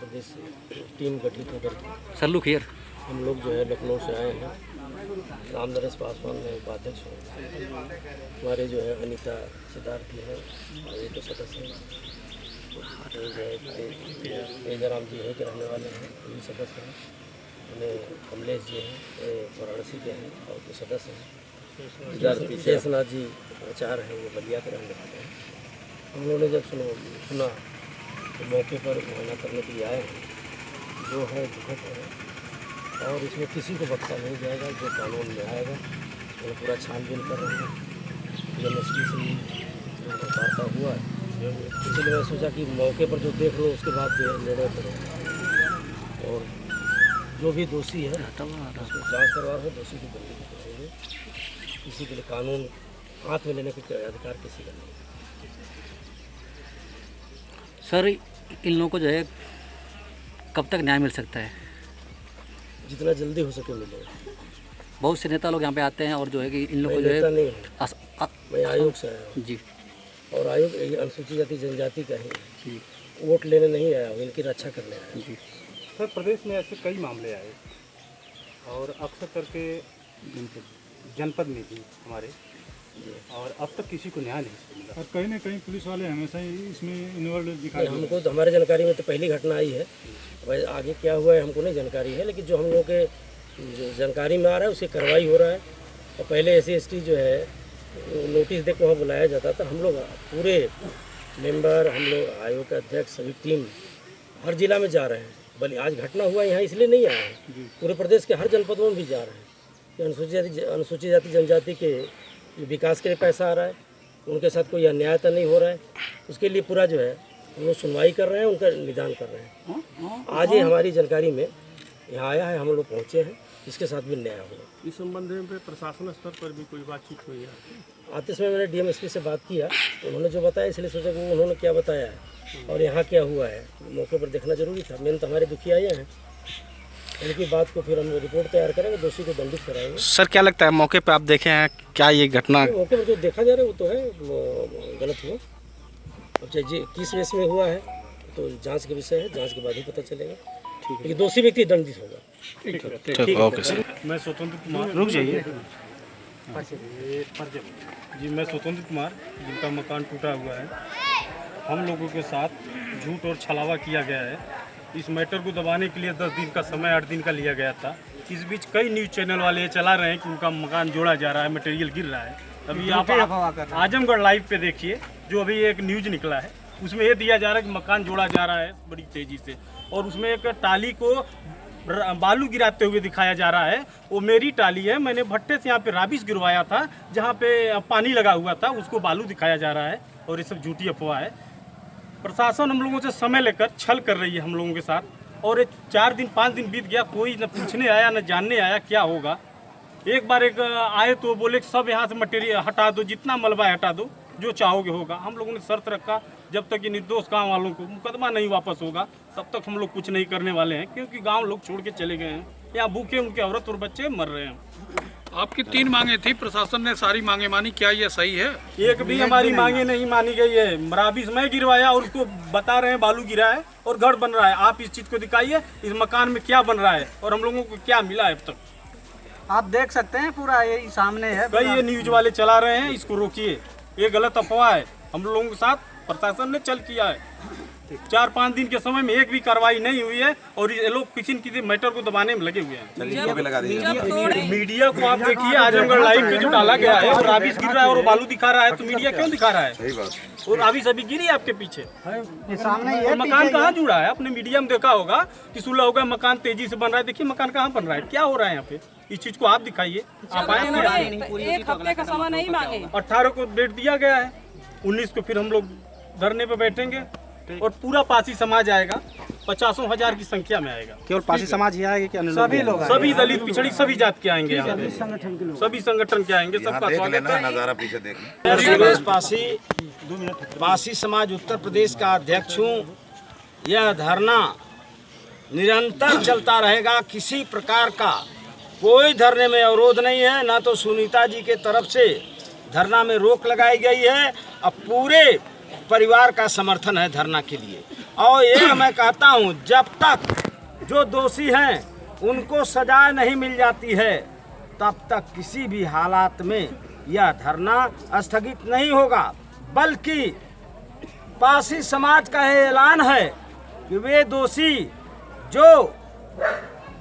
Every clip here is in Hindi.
प्रदेश टीम गठित होकर सर खैर हम लोग जो है लखनऊ से आए हैं। रामनरेश पासवान में उपाध्यक्ष हैं, हमारे जो है अनीता सिद्धार्थी हैं आयोग के सदस्य हैं, जो है तेजाराम जी यहीं के रहने वाले हैं, ये सदस्य हैं, उन्हें कमलेश जी हैं वाराणसी के हैं और के सदस्य हैं, शेषनाथ जी आचार्य हैं, वो बलिया के रहने वाले हैं। हम लोगों ने जब सुना तो मौके पर मुआयना करने के लिए आए हैं। जो है दुखद है और इसमें किसी को बख्शा नहीं जाएगा, जो कानून में आएगा वो पूरा छानबीन कर रहे हैं। एमएसपी से जो वार्ता हुआ है, इसलिए मैं सोचा कि मौके पर जो देख लो उसके बाद जो है निर्णय करो और जो भी दोषी है उसको जांच करवा हो, दोषी की बंदी करेंगे। किसी के लिए कानून हाथ में लेने के अधिकार किसी का नहीं। सर इन लोगों को जो है कब तक न्याय मिल सकता है? जितना जल्दी हो सके मिलेगा। बहुत से नेता लोग यहाँ पे आते हैं और जो है कि इन लोगों को मैं जो नेता है नहीं हूँ, मैं आयोग से आया हूँ जी। और आयोग अनुसूचित जाति जनजाति का ही जी वोट लेने नहीं आया हूँ, इनकी रक्षा करने आया हूँ। जी सर प्रदेश में ऐसे कई मामले आए और अक्सर करके जनपद में भी हमारे, और अब तक किसी को न्याय नहीं मिला। और कहीं ना कहीं पुलिस वाले हमेशा ही इसमें इन्वॉल्व दिखाई देते हैं। हमको तो हमारे जानकारी में तो पहली घटना आई है, भाई आगे क्या हुआ है हमको नहीं जानकारी है, लेकिन जो हम लोग के जो जानकारी में आ रहा है उसकी कार्रवाई हो रहा है। और पहले SC/ST जो है नोटिस देकर वहाँ बुलाया जाता था। हम लोग पूरे मेंबर, हम लोग आयोग के अध्यक्ष, सभी टीम हर जिला में जा रहे हैं। बल्कि आज घटना हुआ यहाँ इसलिए नहीं आए हैं, पूरे प्रदेश के हर जनपदों में भी जा रहे हैं कि अनुसूचित जाति जनजाति के जो विकास के लिए पैसा आ रहा है, उनके साथ कोई अन्याय तो नहीं हो रहा है, उसके लिए पूरा जो है हम लोग सुनवाई कर रहे हैं, उनका निदान कर रहे हैं। आज ही हमारी जानकारी में यहाँ आया है, हम लोग पहुँचे हैं, इसके साथ भी न्याय होगा। इस संबंध में प्रशासन स्तर पर भी कोई बातचीत हुई है? आते समय मैंने DMSP से बात किया, उन्होंने जो बताया इसलिए सोचा कि उन्होंने क्या बताया है और यहाँ क्या हुआ है, मौके पर देखना जरूरी था। मेन तो हमारे दुखी आए हैं, उनकी बात को फिर हम रिपोर्ट तैयार करेंगे, दोषी को दंडित कराएंगे। सर क्या लगता है मौके पे आप देखे हैं, क्या ये घटना मौके पर जो देखा जा रहा है वो तो है गलत हुआ। अब चाहे किस वेस में हुआ है तो जांच के विषय है, जांच के बाद ही पता चलेगा। लेकिन दोषी व्यक्ति दंडित होगा। ठीक ओके सर। मैं स्वतंत्र कुमार, रुक जाइए जी। मैं स्वतंत्र कुमार, जिनका मकान टूटा हुआ है, हम लोगों के साथ झूठ और छलावा किया गया है। इस मैटर को दबाने के लिए 10 दिन का समय 8 दिन का लिया गया था। इस बीच कई न्यूज़ चैनल वाले ये चला रहे हैं कि उनका मकान जोड़ा जा रहा है, मटेरियल गिर रहा है। अभी आप आजमगढ़ लाइव पे देखिए, जो अभी एक न्यूज़ निकला है उसमें ये दिया जा रहा है कि मकान जोड़ा जा रहा है बड़ी तेज़ी से, और उसमें एक टाली को बालू गिराते हुए दिखाया जा रहा है। वो मेरी टाली है, मैंने भट्टे से यहाँ पे राबिश गिरवाया था, जहाँ पे पानी लगा हुआ था, उसको बालू दिखाया जा रहा है और ये सब झूठी अफवाह है। प्रशासन हम लोगों से समय लेकर छल कर रही है हम लोगों के साथ, और ये 4 दिन 5 दिन बीत गया, कोई न पूछने आया न जानने आया क्या होगा। एक बार एक आए तो बोले सब यहाँ से मटेरियल हटा दो, जितना मलबा है हटा दो, जो चाहोगे होगा। हम लोगों ने शर्त रखा, जब तक ये निर्दोष गांव वालों को मुकदमा नहीं वापस होगा तब तक हम लोग कुछ नहीं करने वाले हैं, क्योंकि गांव लोग छोड़ के चले गए हैं। यहाँ भूखे उनके औरत और बच्चे मर रहे हैं। आपकी 3 मांगे थी, प्रशासन ने सारी मांगे मानी, क्या ये सही है? एक भी हमारी मांगे नहीं मानी गई है। राबिश मैं गिरवाया और उसको बता रहे हैं बालू गिरा है और घर बन रहा है। आप इस चीज़ को दिखाइए, इस मकान में क्या बन रहा है और हम लोगों को क्या मिला है अब तक। आप देख सकते हैं, पूरा यही सामने है। कई ये न्यूज वाले चला रहे हैं, इसको रोकिए, ये गलत अफवाह है। हम लोगों के साथ प्रशासन ने चल किया है। 4-5 दिन के समय में एक भी कार्रवाई नहीं हुई है और ये लोग किसी न किसी मैटर को दबाने में लगे हुए हैं। मीडिया को आप देखिए, आजमगढ़ लाइव पे जो डाला गया है और राबिश गिर रहा है और बालू दिखा रहा है, तो मीडिया क्यों दिखा रहा है? और राबिश अभी गिरी है आपके पीछे, सामने और मकान कहाँ जुड़ा है? आपने मीडिया में देखा होगा कि सुलह होगा, मकान तेजी से बन रहा है। देखिए मकान कहाँ बन रहा है, क्या हो रहा है यहाँ पे, इस चीज को आप दिखाइए। आप आए एक हफ्ते का समय नहीं मांगे। 18 को डेट दिया गया है, 19 को फिर हम लोग धरने पे बैठेंगे और पूरा पासी समाज आएगा, 50,000 की संख्या में आएगा। केवल पासी समाज ही आएगा कि अन्य लोग सभी लोग, सभी दलित पिछड़ी सभी जात के आएंगे यहाँ पे, सभी संगठन के आएंगे, सबका स्वागत है। नजारा पीछे देखना। पासी समाज उत्तर प्रदेश का अध्यक्ष हूँ। यह धरना निरंतर चलता रहेगा, किसी प्रकार का कोई धरने में अवरोध नहीं है। ना तो सुनीता जी के तरफ से धरना में रोक लगाई गई है, अब पूरे परिवार का समर्थन है धरना के लिए। और ये मैं कहता हूँ, जब तक जो दोषी हैं उनको सजा नहीं मिल जाती है तब तक किसी भी हालात में यह धरना स्थगित नहीं होगा, बल्कि पासी समाज का ये ऐलान है कि वे दोषी जो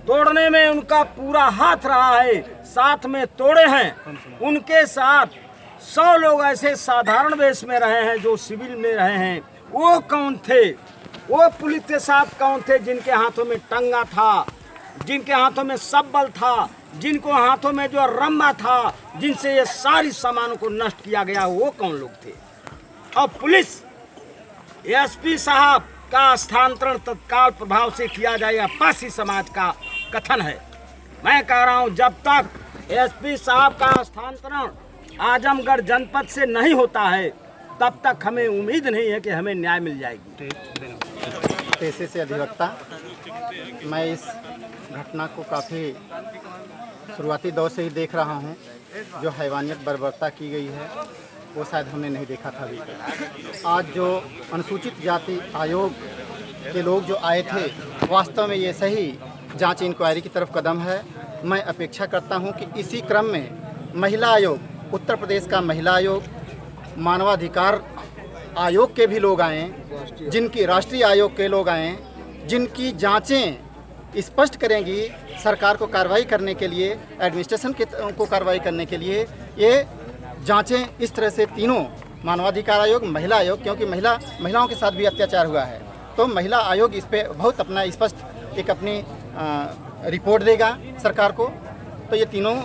तोड़ने में उनका पूरा हाथ रहा है, साथ में तोड़े हैं, उनके साथ 100 लोग ऐसे साधारण वेश में रहे हैं जो सिविल में रहे हैं। वो कौन थे? वो पुलिस के साथ कौन थे जिनके हाथों में टंगा था, जिनके हाथों में सब्बल था, जिनको हाथों में जो रम्मा था, जिनसे ये सारी सामानों को नष्ट किया गया, वो कौन लोग थे? और पुलिस एसपी साहब का स्थानांतरण तत्काल प्रभाव से किया जाए, यह पासी समाज का कथन है। मैं कह रहा हूं, जब तक एसपी साहब का स्थानांतरण आजमगढ़ जनपद से नहीं होता है तब तक हमें उम्मीद नहीं है कि हमें न्याय मिल जाएगी। पेशे से अधिवक्ता, मैं इस घटना को काफ़ी शुरुआती दौर से ही देख रहा हूं। जो हैवानियत बर्बरता की गई है वो शायद हमने नहीं देखा था अभी तक। आज जो अनुसूचित जाति आयोग के लोग जो आए थे, वास्तव में ये सही जांच इंक्वायरी की तरफ कदम है। मैं अपेक्षा करता हूं कि इसी क्रम में महिला आयोग, उत्तर प्रदेश का महिला आयोग, मानवाधिकार आयोग के भी लोग आएँ, जिनकी राष्ट्रीय आयोग के लोग आएँ, जिनकी जांचें स्पष्ट करेंगी सरकार को कार्रवाई करने के लिए, एडमिनिस्ट्रेशन को कार्रवाई करने के लिए। ये जांचें इस तरह से तीनों, मानवाधिकार आयोग, महिला आयोग, क्योंकि महिलाओं के साथ भी अत्याचार हुआ है, तो महिला आयोग इस पे बहुत अपना स्पष्ट एक अपनी रिपोर्ट देगा सरकार को। तो ये तीनों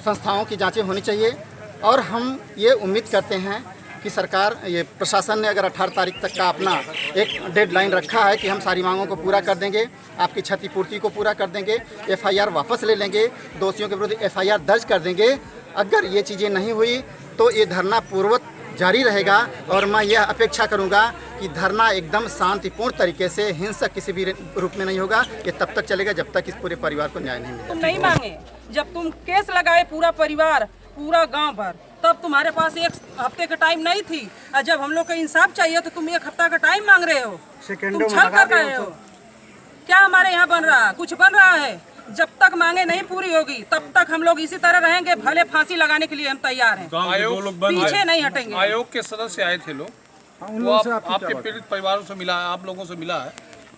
संस्थाओं की जांचें होनी चाहिए और हम ये उम्मीद करते हैं कि सरकार, ये प्रशासन ने अगर 18 तारीख तक का अपना एक डेडलाइन रखा है कि हम सारी मांगों को पूरा कर देंगे, आपकी क्षतिपूर्ति को पूरा कर देंगे, एफआईआर वापस ले लेंगे, दोषियों के विरुद्ध एफआईआर दर्ज कर देंगे। अगर ये चीज़ें नहीं हुई तो ये धरना पूर्ववत जारी रहेगा और मैं यह अपेक्षा करूंगा कि धरना एकदम शांतिपूर्ण तरीके से, हिंसक किसी भी रूप में नहीं होगा। ये तब तक चलेगा जब तक इस पूरे परिवार को न्याय नहीं मिलेगा। तुम नहीं मांगे, जब तुम केस लगाए पूरा परिवार, पूरा गांव भर, तब तुम्हारे पास 1 हफ्ते का टाइम नहीं थी, और जब हम लोग को इंसाफ चाहिए तो तुम 1 हफ्ता का टाइम मांग रहे हो। तुम छल कर रहे हो। क्या हमारे यहाँ बन रहा है? कुछ बन रहा है? जब तक मांगे नहीं पूरी होगी तब तक हम लोग इसी तरह रहेंगे। भले फांसी लगाने के लिए हम तैयार हैं, पीछे नहीं हटेंगे। आयोग के सदस्य आए थे लोग, वो आपके पीड़ित परिवारों से मिला है, आप लोगों से मिला है,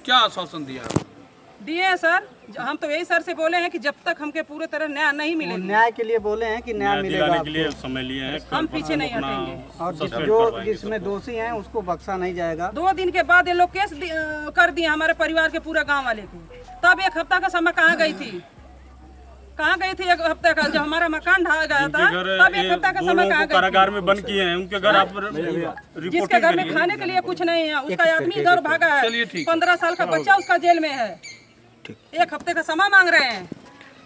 क्या आश्वासन दिया है? दिए हैं सर, हम तो यही सर से बोले हैं कि जब तक हमके पूरे तरह न्याय नहीं मिलेगा, न्याय के लिए बोले हैं कि न्याय मिलेगा के लिए समय लिए हैं, हम पीछे नहीं हटेंगे। और जिसमें दोषी हैं उसको बख्शा नहीं जाएगा। 2 दिन के बाद ये लोग केस कर दिए हमारे परिवार के पूरे गांव वाले को। तब 1 हफ्ता का समय कहाँ गई थी? कहाँ गई थी 1 हफ्ते का? जब हमारा मकान ढहा गया था तब 1 हफ्ता का समय कहाँ गई? कारागार में बंद किए हैं, उनके घर आप जिसके घर में खाने के लिए कुछ नहीं है, उसका आदमी इधर भागा है, 15 साल का बच्चा उसका जेल में है। 1 हफ्ते का समय मांग रहे हैं,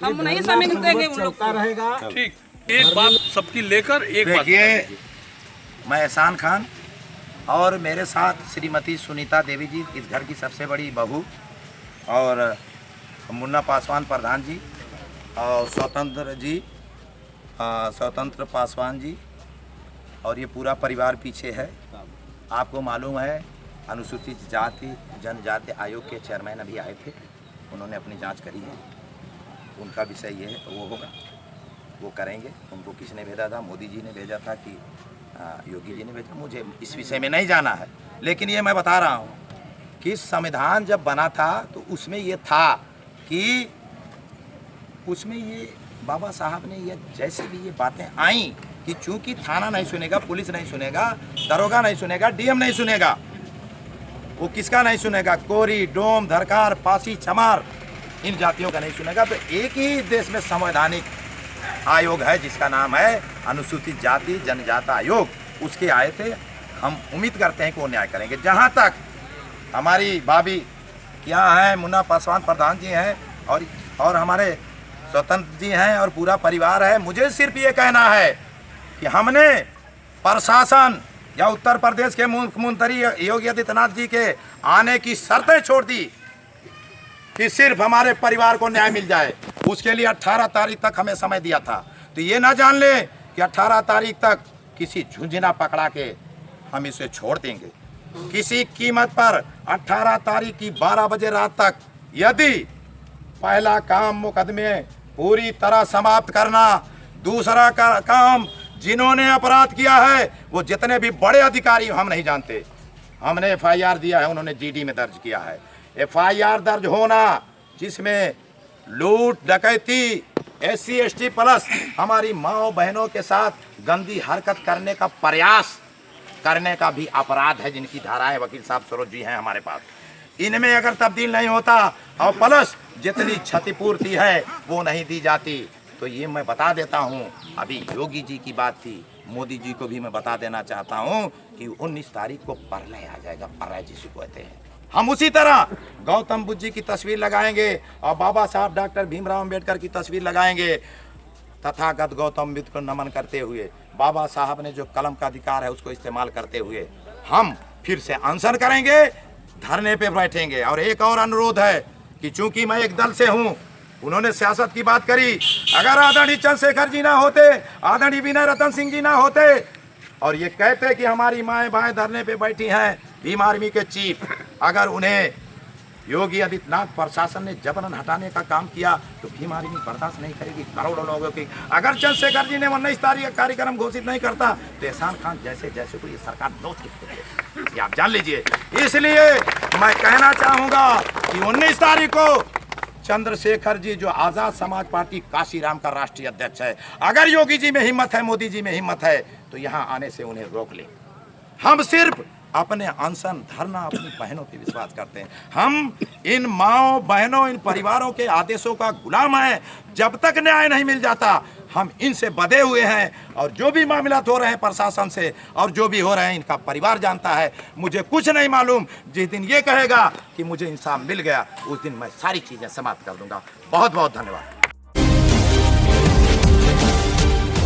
हम नहीं समय देंगे उन लोग को। रहेगा। ठीक, एक बात सबकी लेकर एक बात। देखिए, मैं एहसान खान और मेरे साथ श्रीमती सुनीता देवी जी, इस घर की सबसे बड़ी बहू, और मुन्ना पासवान प्रधान जी और स्वतंत्र पासवान जी, और ये पूरा परिवार पीछे है। आपको मालूम है अनुसूचित जाति जनजाति आयोग के चेयरमैन अभी आए थे, उन्होंने अपनी जांच करी है, उनका विषय ये है, वो होगा, वो करेंगे। उनको किसने भेजा था? मोदी जी ने भेजा था कि योगी जी ने भेजा? मुझे इस विषय में नहीं जाना है, लेकिन ये मैं बता रहा हूँ कि संविधान जब बना था तो उसमें ये था कि उसमें ये बाबा साहब ने ये जैसे भी ये बातें आई कि चूंकि थाना नहीं सुनेगा, पुलिस नहीं सुनेगा, दरोगा नहीं सुनेगा, डीएम नहीं सुनेगा, वो किसका नहीं सुनेगा? कोरी, डोम, धरकार, पासी, चमार, इन जातियों का नहीं सुनेगा। तो एक ही देश में संवैधानिक आयोग है जिसका नाम है अनुसूचित जाति जनजाति आयोग, उसके आए थे। हम उम्मीद करते हैं कि वो न्याय करेंगे। जहाँ तक हमारी भाभी यहाँ हैं, मुन्ना पासवान प्रधान जी हैं और हमारे स्वतंत्र जी हैं और पूरा परिवार है, मुझे सिर्फ ये कहना है कि हमने प्रशासन या उत्तर प्रदेश के मुख्यमंत्री योगी आदित्यनाथ जी के आने की शर्तें छोड़ दी कि सिर्फ हमारे परिवार को न्याय मिल जाए। उसके लिए 18 तारीख तक हमें समय दिया था। तो ये ना जान ले कि 18 तारीख तक किसी झुंझुना पकड़ा के हम इसे छोड़ देंगे। किसी कीमत पर 18 तारीख की 12 बजे रात तक यदि पहला काम मुकदमे पूरी तरह समाप्त करना, दूसरा काम जिन्होंने अपराध किया है वो जितने भी बड़े अधिकारी हम नहीं जानते, हमने FIR दिया है, उन्होंने GD में दर्ज किया है। FIR दर्ज होना जिसमें लूट डकैती SC ST प्लस हमारी माओ बहनों के साथ गंदी हरकत करने का प्रयास करने का भी अपराध है, जिनकी धाराएं वकील साहब सरोज जी हैं हमारे पास। इनमें अगर तब्दील नहीं होता और प्लस जितनी क्षतिपूर्ति है वो नहीं दी जाती, तो ये मैं बता देता हूँ। अभी योगी जी की बात थी, मोदी जी को भी मैं बता देना चाहता हूँ कि 19 तारीख को प्रलय आ जाएगा, प्रलय जिसे कहते हैं। हम उसी तरह गौतम बुद्ध जी की तस्वीर लगाएंगे और बाबा साहब डॉक्टर भीमराव अंबेडकर की तस्वीर लगाएंगे, तथागत गौतम बुद्ध को नमन करते हुए, बाबा साहब ने जो कलम का अधिकार है उसको इस्तेमाल करते हुए हम फिर से अनशन करेंगे, धरने पे बैठेंगे। और एक और अनुरोध है कि चूंकि मैं एक दल से हूँ, उन्होंने सियासत की बात करी, अगर आदरणीय चंद्रशेखर जी ना होते, आदरणीय विनय रतन सिंह जी ना होते और ये कहते कि हमारी माएँ बाएँ धरने पे बैठी हैं भीम आर्मी के चीफ, अगर उन्हें योगी आदित्यनाथ प्रशासन ने जबरन हटाने का काम किया तो भीम आर्मी बर्दाश्त नहीं करेगी करोड़ों लोगों की। अगर चंद्रशेखर जी ने 19 तारीख का कार्यक्रम घोषित नहीं करता तो एहसान खान जैसे को ये सरकार नोट ये आप जान लीजिए। इसलिए मैं कहना चाहूँगा कि 19 तारीख को चंद्रशेखर जी जो आज़ाद समाज पार्टी काशीराम का राष्ट्रीय अध्यक्ष है, अगर योगी जी में हिम्मत है, मोदी जी में हिम्मत है तो यहाँ आने से उन्हें रोक लें। हम सिर्फ अपने अनशन धरना अपनी बहनों पे विश्वास करते हैं। हम इन माओ बहनों, इन परिवारों के आदेशों का गुलाम है। जब तक न्याय नहीं मिल जाता हम इनसे बंधे हुए हैं और जो भी मामला हो रहे हैं प्रशासन से और जो भी हो रहे हैं इनका परिवार जानता है। मुझे कुछ नहीं मालूम, जिस दिन ये कहेगा कि मुझे इंसाफ मिल गया उस दिन मैं सारी चीज़ें समाप्त कर दूंगा। बहुत बहुत धन्यवाद।